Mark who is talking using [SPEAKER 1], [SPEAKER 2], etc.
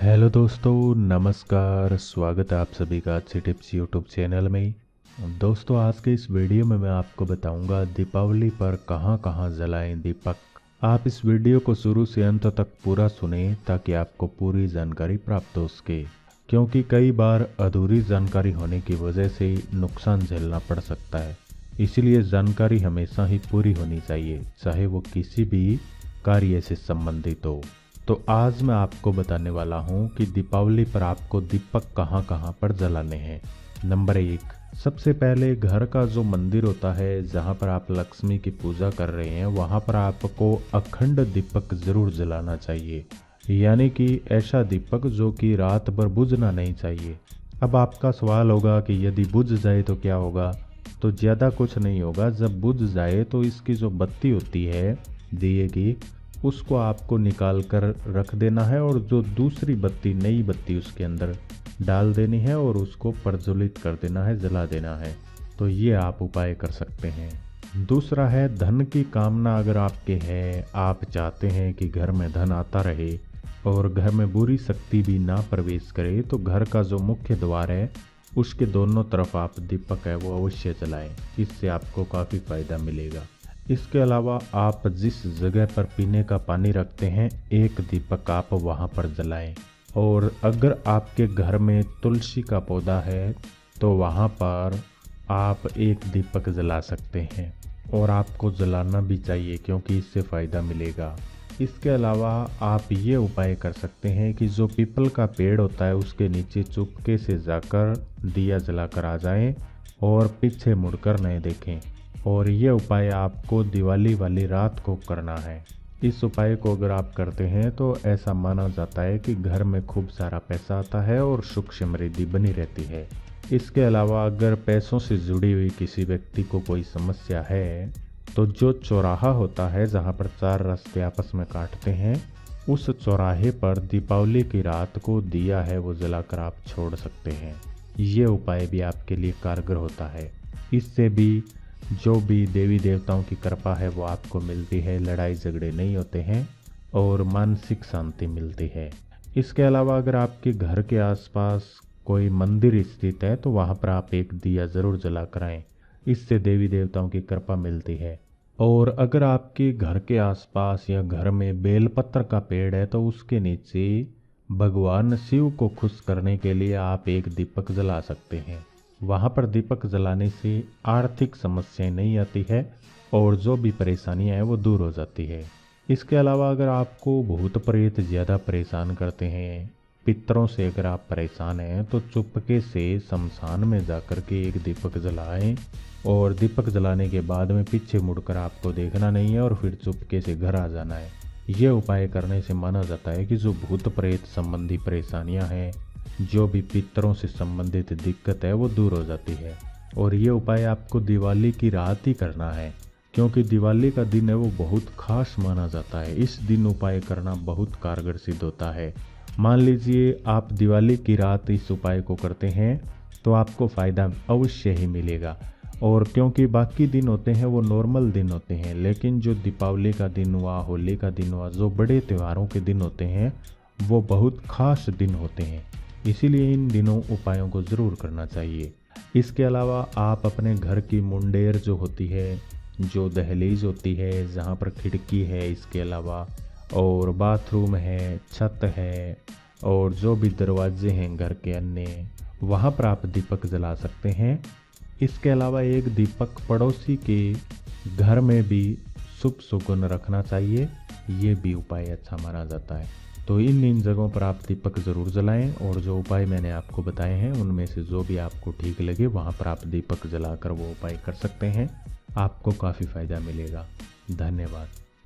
[SPEAKER 1] Hello दोस्तों, नमस्कार। स्वागत है आप सभी का अच्छी टिप्स यूट्यूब चैनल में। दोस्तों, आज के इस वीडियो में मैं आपको बताऊंगा दीपावली पर कहां कहां जलाएं दीपक। आप इस वीडियो को शुरू से अंत तक पूरा सुनें ताकि आपको पूरी जानकारी प्राप्त हो सके, क्योंकि कई बार अधूरी जानकारी होने की वजह से नुकसान झेलना पड़ सकता है। इसलिए जानकारी हमेशा ही पूरी होनी चाहिए, चाहे वो किसी भी कार्य से संबंधित हो। तो आज मैं आपको बताने वाला हूँ कि दीपावली पर आपको दीपक कहाँ कहाँ पर जलाने हैं। नंबर 1, सबसे पहले घर का जो मंदिर होता है जहाँ पर आप लक्ष्मी की पूजा कर रहे हैं, वहाँ पर आपको अखंड दीपक जरूर जलाना चाहिए, यानी कि ऐसा दीपक जो कि रात भर बुझना नहीं चाहिए। अब आपका सवाल होगा कि यदि बुझ जाए तो क्या होगा? तो ज़्यादा कुछ नहीं होगा। जब बुझ जाए तो इसकी जो बत्ती होती है दिए की, उसको आपको निकाल कर रख देना है और जो दूसरी बत्ती, नई बत्ती उसके अंदर डाल देनी है और उसको प्रज्वलित कर देना है, जला देना है। तो ये आप उपाय कर सकते हैं। दूसरा है धन की कामना अगर आपके है, आप चाहते हैं कि घर में धन आता रहे और घर में बुरी शक्ति भी ना प्रवेश करे, तो घर का जो मुख्य द्वार है उसके दोनों तरफ आप दीपक है वो अवश्य जलाएं। इससे आपको काफ़ी फायदा मिलेगा। इसके अलावा आप जिस जगह पर पीने का पानी रखते हैं, एक दीपक आप वहां पर जलाएं। और अगर आपके घर में तुलसी का पौधा है तो वहां पर आप एक दीपक जला सकते हैं, और आपको जलाना भी चाहिए क्योंकि इससे फ़ायदा मिलेगा। इसके अलावा आप ये उपाय कर सकते हैं कि जो पीपल का पेड़ होता है उसके नीचे चुपके से जाकर दिया जलाकर आ जाएं और पीछे मुड़कर नहीं देखें। और ये उपाय आपको दिवाली वाली रात को करना है। इस उपाय को अगर आप करते हैं तो ऐसा माना जाता है कि घर में खूब सारा पैसा आता है और सुख समृद्धि बनी रहती है। इसके अलावा अगर पैसों से जुड़ी हुई किसी व्यक्ति को कोई समस्या है, तो जो चौराहा होता है जहाँ पर 4 रास्ते आपस में काटते हैं, उस चौराहे पर दीपावली की रात को दिया है वो जलाकर आप छोड़ सकते हैं। ये उपाय भी आपके लिए कारगर होता है। इससे भी जो भी देवी देवताओं की कृपा है वो आपको मिलती है, लड़ाई झगड़े नहीं होते हैं और मानसिक शांति मिलती है। इसके अलावा अगर आपके घर के आसपास कोई मंदिर स्थित है तो वहाँ पर आप एक दिया ज़रूर जला कर आएँ। इससे देवी देवताओं की कृपा मिलती है। और अगर आपके घर के आसपास या घर में बेलपत्र का पेड़ है तो उसके नीचे भगवान शिव को खुश करने के लिए आप एक दीपक जला सकते हैं। वहाँ पर दीपक जलाने से आर्थिक समस्याएं नहीं आती है और जो भी परेशानियां हैं वो दूर हो जाती है। इसके अलावा अगर आपको भूत प्रेत ज़्यादा परेशान करते हैं, पितरों से अगर आप परेशान हैं, तो चुपके से शमशान में जाकर के एक दीपक जलाएं और दीपक जलाने के बाद में पीछे मुड़कर आपको देखना नहीं है और फिर चुपके से घर आ जाना है। ये उपाय करने से माना जाता है कि जो भूत प्रेत संबंधी परेशानियां हैं, जो भी पितरों से संबंधित दिक्कत है वो दूर हो जाती है। और ये उपाय आपको दिवाली की रात ही करना है, क्योंकि दिवाली का दिन है वो बहुत खास माना जाता है। इस दिन उपाय करना बहुत कारगर सिद्ध होता है। मान लीजिए आप दिवाली की रात इस उपाय को करते हैं तो आपको फ़ायदा अवश्य ही मिलेगा। और क्योंकि बाकी दिन होते हैं वो नॉर्मल दिन होते हैं, लेकिन जो दीपावली का दिन हुआ, होली का दिन हुआ, जो बड़े त्योहारों के दिन होते हैं वो बहुत खास दिन होते हैं। इसीलिए इन दिनों उपायों को ज़रूर करना चाहिए। इसके अलावा आप अपने घर की मुंडेर जो होती है, जो दहलीज होती है जहाँ पर खिड़की है, इसके अलावा और बाथरूम है, छत है और जो भी दरवाजे हैं घर के अन्य, वहाँ पर आप दीपक जला सकते हैं। इसके अलावा एक दीपक पड़ोसी के घर में भी शुभ सुगुन रखना चाहिए। ये भी उपाय अच्छा माना जाता है। तो इन जगहों पर आप दीपक ज़रूर जलाएं और जो उपाय मैंने आपको बताए हैं उनमें से जो भी आपको ठीक लगे वहाँ पर आप दीपक जलाकर वो उपाय कर सकते हैं। आपको काफ़ी फ़ायदा मिलेगा। धन्यवाद।